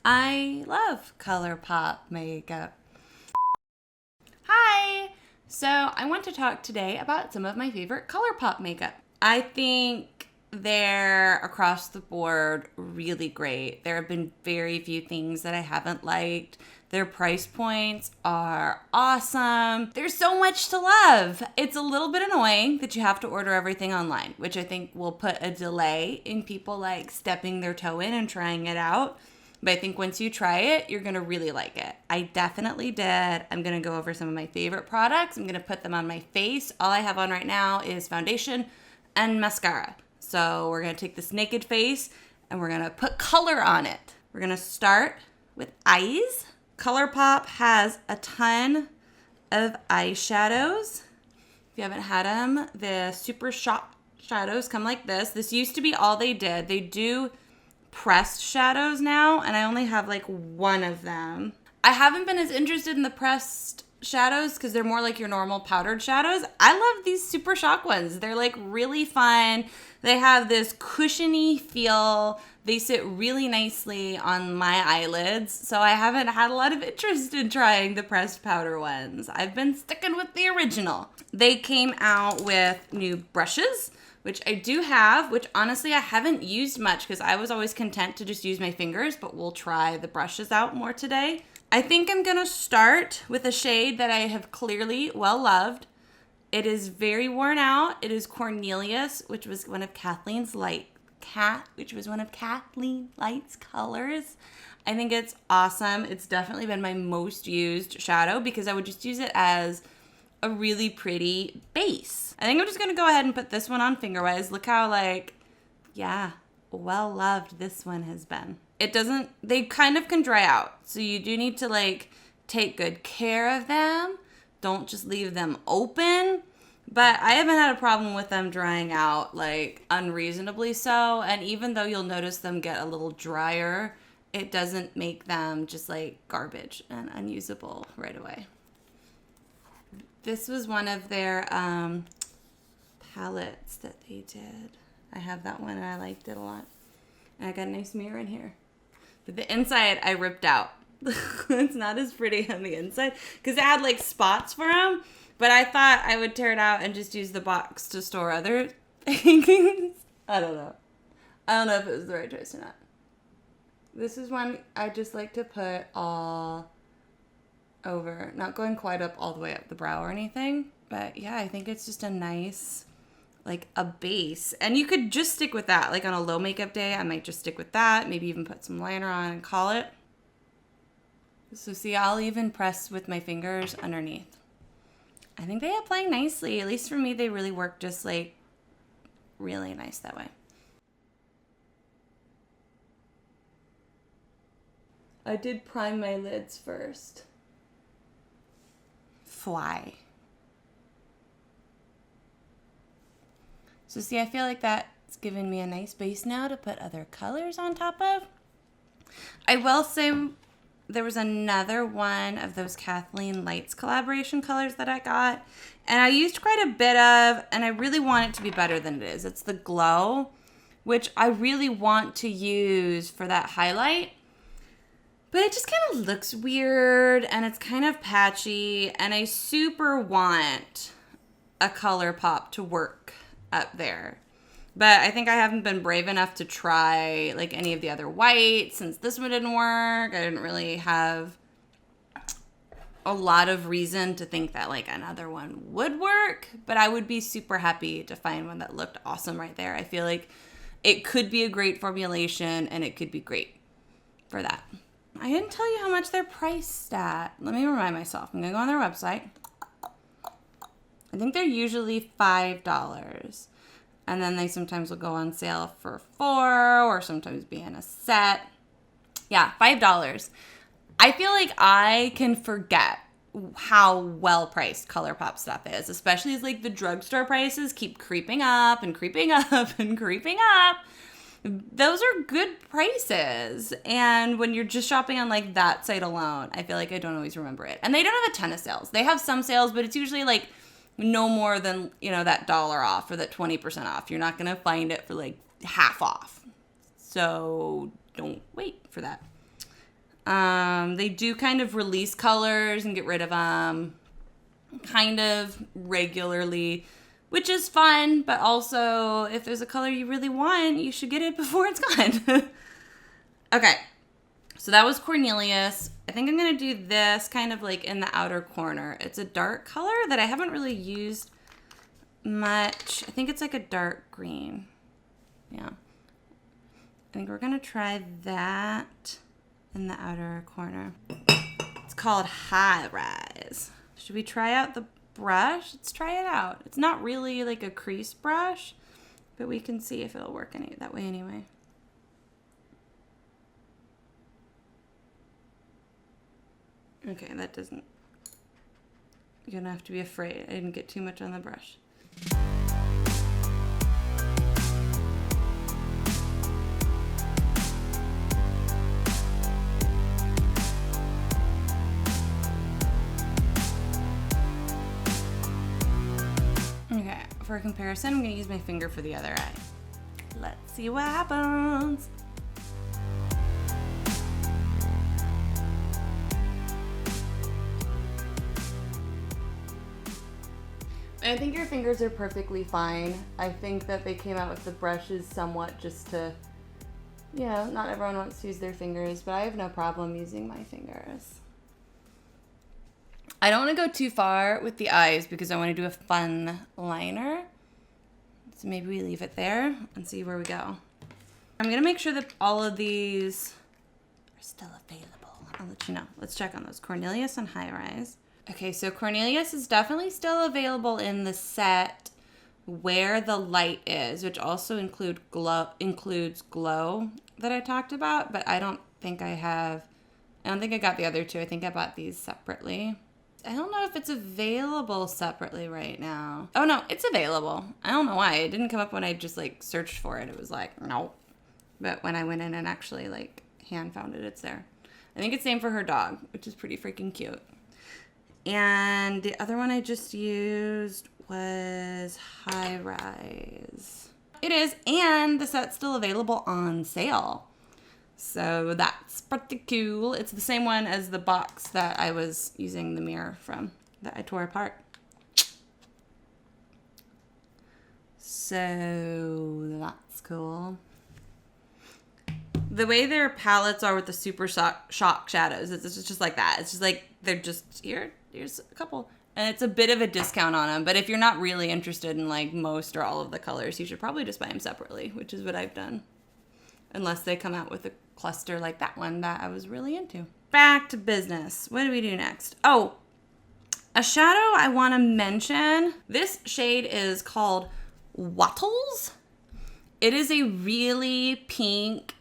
I love Colourpop makeup. Hi! So I want to talk today about some of my favorite Colourpop makeup. I think they're across the board really great. There have been very few things that I haven't liked. Their price points are awesome. There's so much to love. It's a little bit annoying that you have to order everything online, which I think will put a delay in people like stepping their toe in and trying it out. But I think once you try it, you're going to really like it. I definitely did. I'm going to go over some of my favorite products. I'm going to put them on my face. All I have on right now is foundation and mascara. So we're going to take this naked face and we're going to put color on it. We're going to start with eyes. Colourpop has a ton of eyeshadows. If you haven't had them, the Super Shock shadows come like this. This used to be all they did. They do pressed shadows now, and I only have like one of them. I haven't been as interested in the pressed shadows because they're more like your normal powdered shadows. I love these Super Shock ones. They're like really fun. They have this cushiony feel. They sit really nicely on my eyelids, so I haven't had a lot of interest in trying the pressed powder ones. I've been sticking with the original. They came out with new brushes, which I do have, which honestly I haven't used much because I was always content to just use my fingers, but we'll try the brushes out more today. I think I'm gonna start with a shade that I have clearly well loved. It is very worn out. It is Cornelious, which was one of Kathleen Light's colors. I think it's awesome. It's definitely been my most used shadow because I would just use it as a really pretty base. I think I'm just gonna go ahead and put this one on finger-wise. Look how well loved this one has been. They kind of can dry out. So you do need to take good care of them. Don't just leave them open. But I haven't had a problem with them drying out unreasonably so. And even though you'll notice them get a little drier, it doesn't make them just garbage and unusable right away. This was one of their palettes that they did. I have that one and I liked it a lot. And I got a nice mirror in here. But the inside I ripped out. It's not as pretty on the inside because it had spots for them. But I thought I would tear it out and just use the box to store other things. I don't know. I don't know if it was the right choice or not. This is one I just like to put all over. Not going quite up all the way up the brow or anything. But yeah, I think it's just a nice, a base. And you could just stick with that. On a low makeup day, I might just stick with that. Maybe even put some liner on and call it. So see, I'll even press with my fingers underneath. I think they apply nicely. At least for me, they really work just really nice that way. I did prime my lids first. Fly. So see, I feel like that's given me a nice base now to put other colors on top of. I will say there was another one of those Kathleen Light's collaboration colors that I got. And I used quite a bit of, and I really want it to be better than it is. It's the Glow, which I really want to use for that highlight. But it just kind of looks weird, and it's kind of patchy, and I super want a Colourpop to work up there. But I think I haven't been brave enough to try any of the other whites since this one didn't work. I didn't really have a lot of reason to think that another one would work, but I would be super happy to find one that looked awesome right there. I feel like it could be a great formulation and it could be great for that. I didn't tell you how much they're priced at. Let me remind myself. I'm gonna go on their website. I think they're usually $5. And then they sometimes will go on sale for $4 or sometimes be in a set. Yeah, $5. I feel like I can forget how well priced Colourpop stuff is, especially as the drugstore prices keep creeping up and creeping up and creeping up. Those are good prices. And when you're just shopping on that site alone, I feel like I don't always remember it. And they don't have a ton of sales. They have some sales, but it's usually no more than, that $1 off or that 20% off. You're not going to find it for half off. So don't wait for that. They do kind of release colors and get rid of them kind of regularly, which is fun, but also if there's a color you really want, you should get it before it's gone. Okay, so that was Cornelious. I think I'm going to do this kind of like in the outer corner. It's a dark color that I haven't really used much. I think it's like a dark green. Yeah. I think we're going to try that in the outer corner. It's called High Rise. Should we try out the brush? Let's try it out. It's not really like a crease brush, but we can see if it'll work that way anyway. Okay, that doesn't... You're gonna have to be afraid. I didn't get too much on the brush. Okay, for comparison, I'm gonna use my finger for the other eye. Let's see what happens. I think your fingers are perfectly fine. I think that they came out with the brushes somewhat just to, you know, not everyone wants to use their fingers, but I have no problem using my fingers. I don't want to go too far with the eyes because I want to do a fun liner. So maybe we leave it there and see where we go. I'm going to make sure that all of these are still available. I'll let you know. Let's check on those. Cornelious and High Rise. Okay, so Cornelious is definitely still available in the set Where the Light Is, which also includes Glow that I talked about, but I don't think I got the other two. I think I bought these separately. I don't know if it's available separately right now. Oh no, it's available. I don't know why. It didn't come up when I just like searched for it. It was like, nope. But when I went in and actually like hand found it, it's there. I think it's the same for her dog, which is pretty freaking cute. And the other one I just used was High Rise. It is, and the set's still available on sale. So that's pretty cool. It's the same one as the box that I was using the mirror from that I tore apart. So that's cool. The way their palettes are with the super shock shadows, it's just like that. It's just like, they're just here's a couple. And it's a bit of a discount on them. But if you're not really interested in like most or all of the colors, you should probably just buy them separately, which is what I've done. Unless they come out with a cluster like that one that I was really into. Back to business. What do we do next? Oh, a shadow I want to mention. This shade is called Wattles. It is a really pink,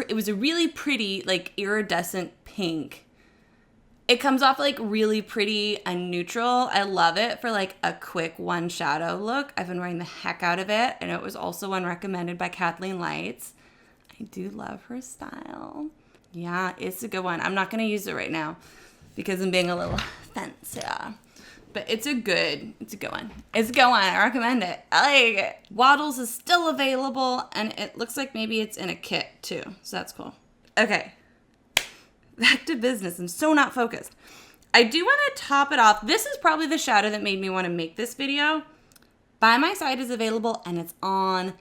it was a really pretty, like iridescent pink. It comes off like really pretty and neutral. I love it for like a quick one shadow look. I've been wearing the heck out of it. And it was also one recommended by Kathleen Lights. I do love her style. Yeah, it's a good one. I'm not going to use it right now because I'm being a little fancy. But it's a good one. It's a good one. I recommend it. I like it. Wattles is still available and it looks like maybe it's in a kit too. So that's cool. Okay. Back to business. I'm so not focused. I do want to top it off. This is probably the shadow that made me want to make this video. By My Side is available and it's on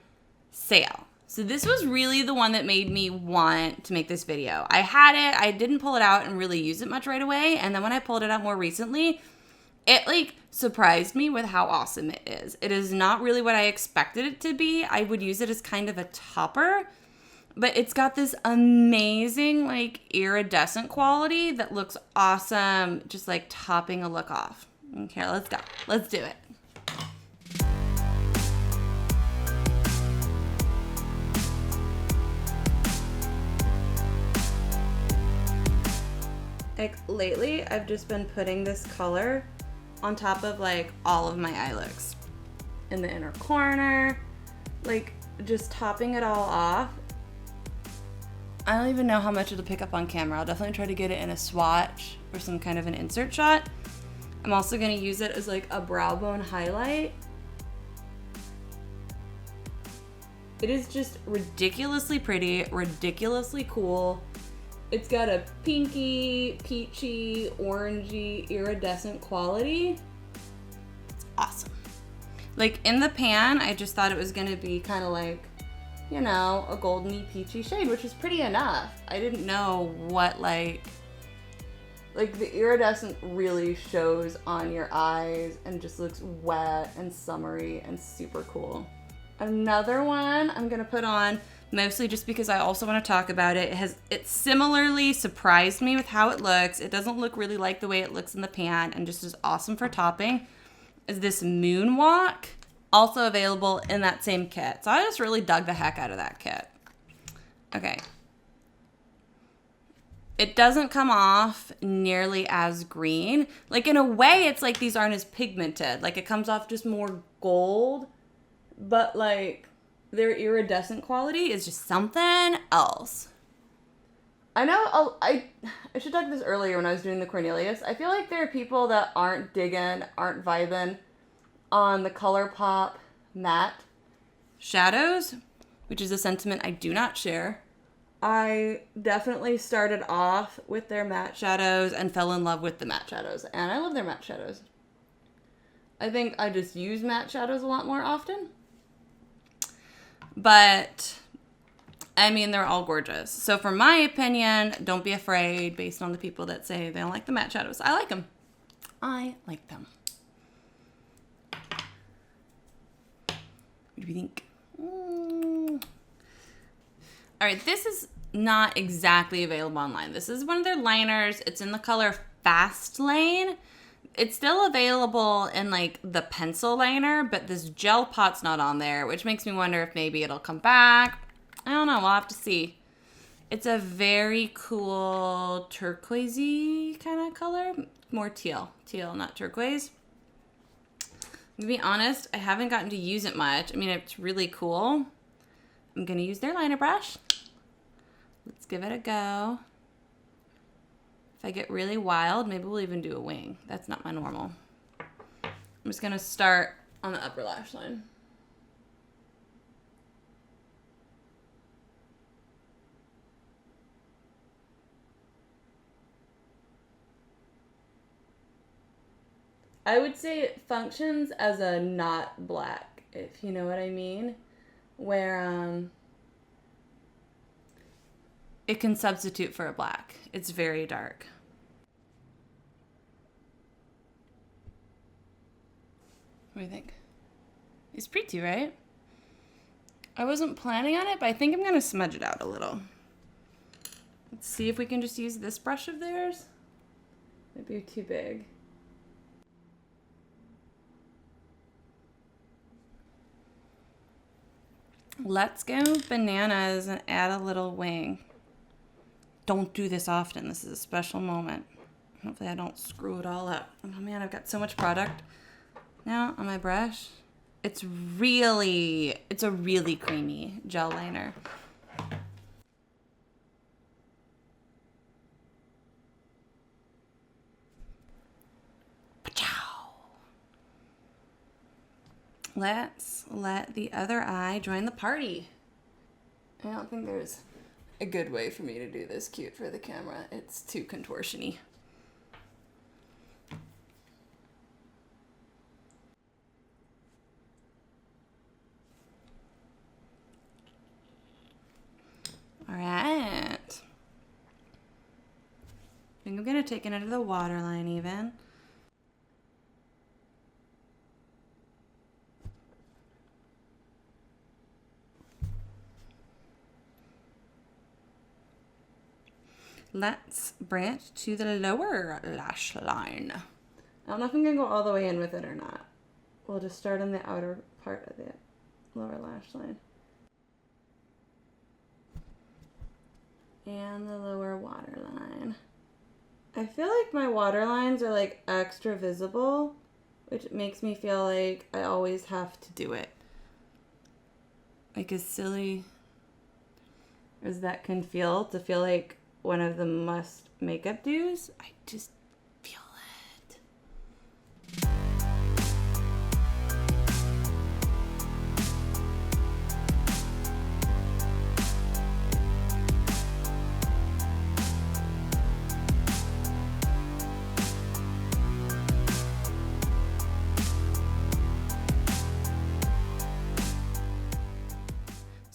sale. So this was really the one that made me want to make this video. I had it. I didn't pull it out and really use it much right away. And then when I pulled it out more recently, it like surprised me with how awesome it is. It is not really what I expected it to be. I would use it as kind of a topper. But it's got this amazing, like, iridescent quality that looks awesome, just, like, topping a look off. Okay, let's go. Let's do it. Like, lately, I've just been putting this color on top of, like, all of my eye looks. In the inner corner, like, just topping it all off. I don't even know how much it'll pick up on camera. I'll definitely try to get it in a swatch or some kind of an insert shot. I'm also gonna use it as like a brow bone highlight. It is just ridiculously pretty, ridiculously cool. It's got a pinky, peachy, orangey, iridescent quality. It's awesome. Like in the pan, I just thought it was gonna be kind of like, you know, a goldeny, peachy shade, which is pretty enough. I didn't know what like the iridescent really shows on your eyes and just looks wet and summery and super cool. Another one I'm gonna put on, mostly just because I also want to talk about it. It similarly surprised me with how it looks. It doesn't look really like the way it looks in the pan and just is awesome for topping. Is this Moonwalk, also available in that same kit. So I just really dug the heck out of that kit. Okay. It doesn't come off nearly as green. Like in a way, it's like these aren't as pigmented. Like it comes off just more gold, but like their iridescent quality is just something else. I know I should talk this earlier when I was doing the Cornelious. I feel like there are people that aren't digging, aren't vibing on the Colourpop matte shadows, which is a sentiment I do not share. I definitely started off with their matte shadows and fell in love with the matte shadows, and I love their matte shadows. I think I just use matte shadows a lot more often. But, I mean, they're all gorgeous. So for my opinion, don't be afraid based on the people that say they don't like the matte shadows. I like them. I like them. What do you think? All right, this is not exactly available online. This is one of their liners. It's in the color FASTLANE. It's still available in like the pencil liner, but this gel pot's not on there, which makes me wonder if maybe it'll come back. I don't know. We'll have to see. It's a very cool turquoisey kind of color. More teal. Teal, not turquoise. To be honest, I haven't gotten to use it much. I mean, it's really cool. I'm going to use their liner brush. Let's give it a go. If I get really wild, maybe we'll even do a wing. That's not my normal. I'm just going to start on the upper lash line. I would say it functions as a not black, if you know what I mean, where it can substitute for a black. It's very dark. What do you think? It's pretty, right? I wasn't planning on it, but I think I'm going to smudge it out a little. Let's see if we can just use this brush of theirs. Might be too big. Let's go bananas and add a little wing. Don't do this often. This is a special moment. Hopefully I don't screw it all up. Oh man, I've got so much product now on my brush. It's a really creamy gel liner. Let's let the other eye join the party. I don't think there's a good way for me to do this cute for the camera. It's too contortion-y. All right. I think I'm going to take it under the waterline even. Let's branch to the lower lash line. I don't know if I'm going to go all the way in with it or not. We'll just start on the outer part of the lower lash line. And the lower waterline. I feel like my waterlines are like extra visible, which makes me feel like I always have to do it. Like as silly as that can feel, to feel like one of the must makeup do's, I just feel it.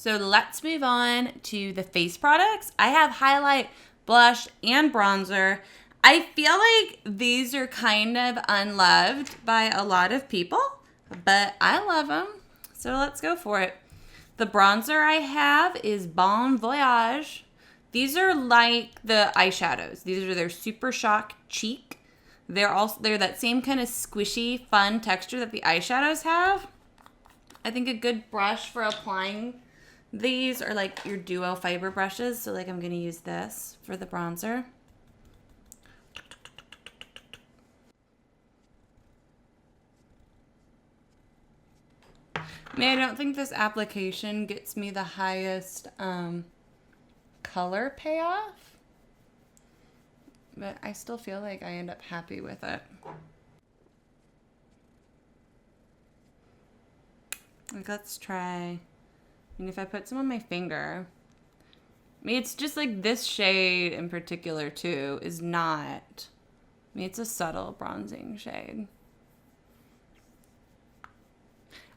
So let's move on to the face products. I have highlight, blush, and bronzer. I feel like these are kind of unloved by a lot of people, but I love them. So let's go for it. The bronzer I have is Bon Voyage. These are like the eyeshadows. These are their Super Shock Cheek. They're that same kind of squishy, fun texture that the eyeshadows have. I think a good brush for applying these are like your duo fiber brushes. So like I'm going to use this for the bronzer. I don't think this application gets me the highest color payoff, but I still feel like I end up happy with it. Like, let's try, if I put some on my finger, it's just like this shade in particular too is not, it's a subtle bronzing shade.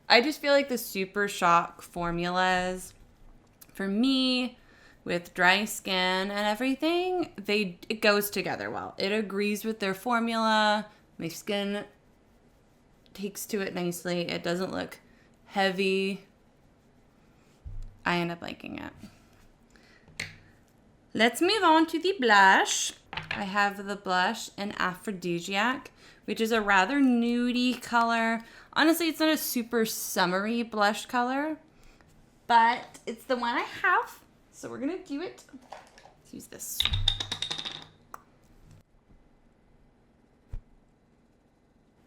I just feel like the Super Shock formulas, for me, with dry skin and everything, it goes together well. It agrees with their formula. My skin takes to it nicely. It doesn't look heavy. I end up liking it. Let's move on to the blush. I have the blush in Aphrodisiac, which is a rather nudie color. Honestly, it's not a super summery blush color, but it's the one I have. So we're going to do it. Let's use this.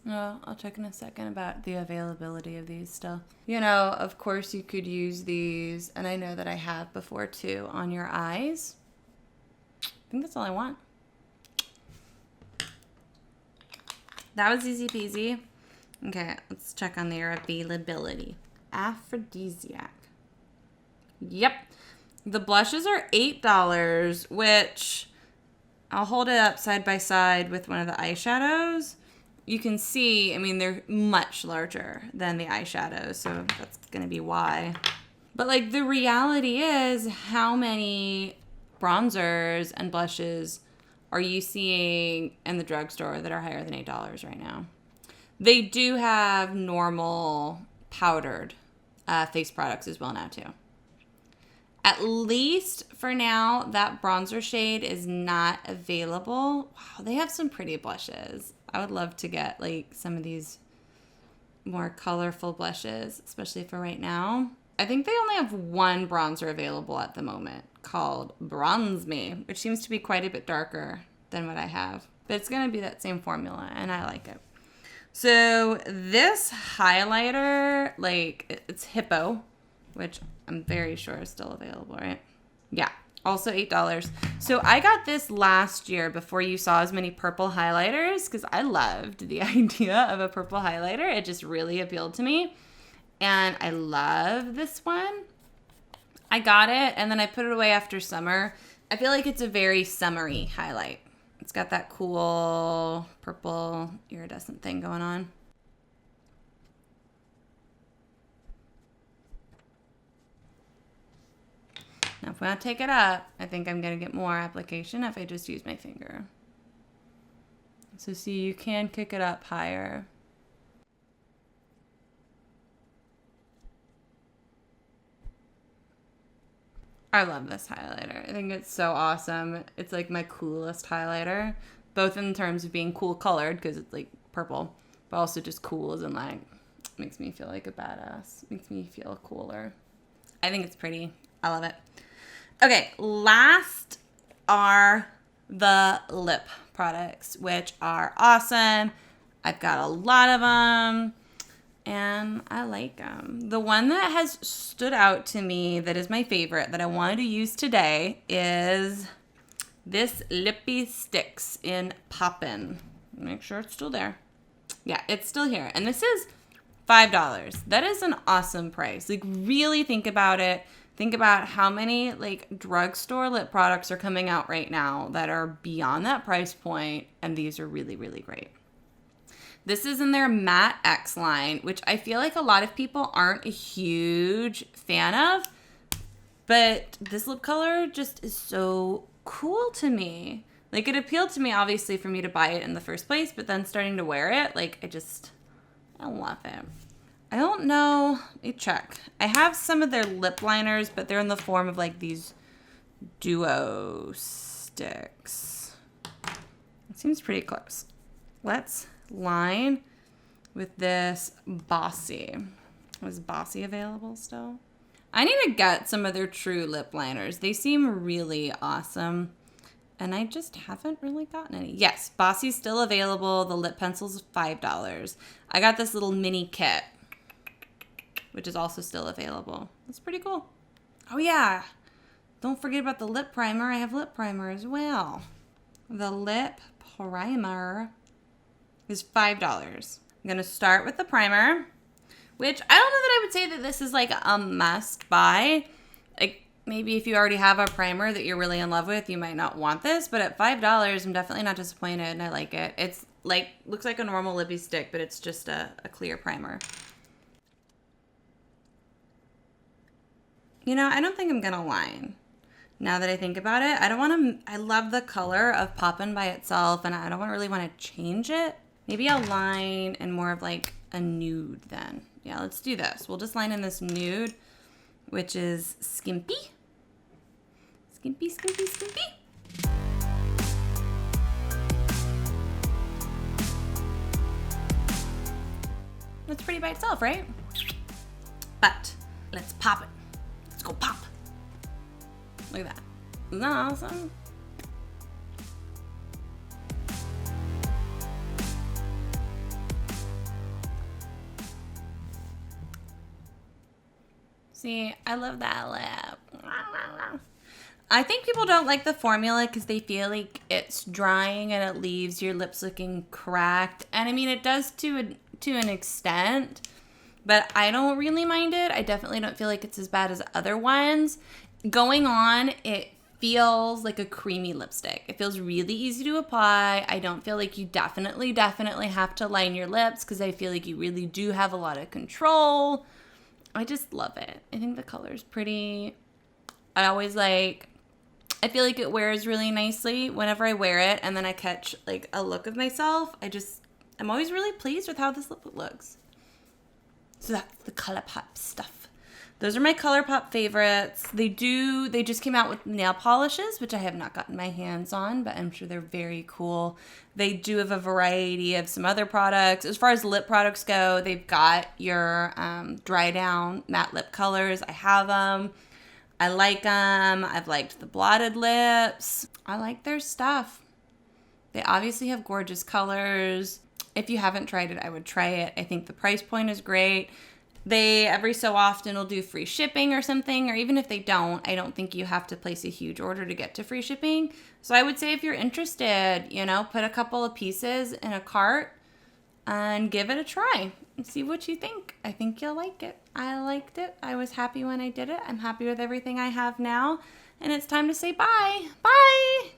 Oh, I'll check in a second about the availability of these still. Of course you could use these, and I know that I have before too, on your eyes. I think that's all I want. That was easy peasy. Okay, let's check on their availability. Aphrodisiac. Yep. The blushes are $8, which I'll hold it up side by side with one of the eyeshadows. You can see, they're much larger than the eyeshadows, so that's going to be why. But like the reality is, how many bronzers and blushes are you seeing in the drugstore that are higher than $8 right now? They do have normal powdered face products as well now too. At least for now, that bronzer shade is not available. Wow, they have some pretty blushes. I would love to get like some of these more colorful blushes, especially for right now. I think they only have one bronzer available at the moment called Bronze Me, which seems to be quite a bit darker than what I have. But it's going to be that same formula, and I like it. So this highlighter, it's Hippo, which I'm very sure is still available, right? Yeah, also $8. So I got this last year before you saw as many purple highlighters, because I loved the idea of a purple highlighter. It just really appealed to me. And I love this one. I got it, and then I put it away after summer. I feel like it's a very summery highlight. It's got that cool purple iridescent thing going on. Now, if I take it up, I think I'm going to get more application if I just use my finger. So see, you can kick it up higher. I love this highlighter. I think it's so awesome. It's like my coolest highlighter, both in terms of being cool colored, because it's like purple, but also just cool as in like, makes me feel like a badass. Makes me feel cooler. I think it's pretty. I love it. Okay, last are the lip products, which are awesome. I've got a lot of them, and I like them. The one that has stood out to me that is my favorite that I wanted to use today is this Lippie Stix in Poppin. Make sure it's still there. Yeah, it's still here. And this is $5. That is an awesome price. Like, really think about it. Think about how many like drugstore lip products are coming out right now that are beyond that price point, and these are really, really great. This is in their Matte X line, which I feel like a lot of people aren't a huge fan of, But this lip color just is so cool to me. Like, it appealed to me, obviously, for me to buy it in the first place, but then starting to wear it, like, I love it. I don't know. Let me check. I have some of their lip liners, but they're in the form of, like, these duo sticks. It seems pretty close. Let's line with this Bossy. Was Bossy available still? I need to get some of their true lip liners. They seem really awesome. And I just haven't really gotten any. Yes, Bossy's still available. The lip pencil's $5. I got this little mini kit, which is also still available. That's pretty cool. Oh yeah, don't forget about the lip primer. I have lip primer as well. The lip primer is $5. I'm gonna start with the primer, which I don't know that I would say that this is like a must buy. Like, maybe if you already have a primer that you're really in love with, you might not want this, but at $5, I'm definitely not disappointed and I like it. It's like, looks like a normal Lippie stick, but it's just a clear primer. You know, I don't think I'm gonna line. Now that I think about it, I love the color of Poppin by itself and I don't really want to change it. Maybe I'll line in more of like a nude then. Yeah, let's do this. We'll just line in this nude, which is Skimpy. Skimpy, Skimpy, Skimpy. That's pretty by itself, right? But let's pop it. Let's go pop. Look at that. Isn't that awesome? See, I love that lip. I think people don't like the formula because they feel like it's drying and it leaves your lips looking cracked. And I mean, it does to an extent, but I don't really mind it. I definitely don't feel like it's as bad as other ones. Going on, it feels like a creamy lipstick. It feels really easy to apply. I don't feel like you definitely have to line your lips because I feel like you really do have a lot of control. I just love it. I think the color's pretty. I feel like it wears really nicely whenever I wear it, and then I catch like a look of myself. I'm always really pleased with how this lip looks. So that's the Colourpop stuff. Those are my Colourpop favorites. They just came out with nail polishes, which I have not gotten my hands on, but I'm sure they're very cool. They do have a variety of some other products. As far as lip products go, they've got your dry down matte lip colors. I have them. I like them. I've liked the blotted lips. I like their stuff. They obviously have gorgeous colors. If you haven't tried it, I would try it. I think the price point is great. They every so often will do free shipping or something, or even if they don't, I don't think you have to place a huge order to get to free shipping. So I would say if you're interested, put a couple of pieces in a cart and give it a try and see what you think. I think you'll like it. I liked it. I was happy when I did it. I'm happy with everything I have now. And it's time to say bye. Bye!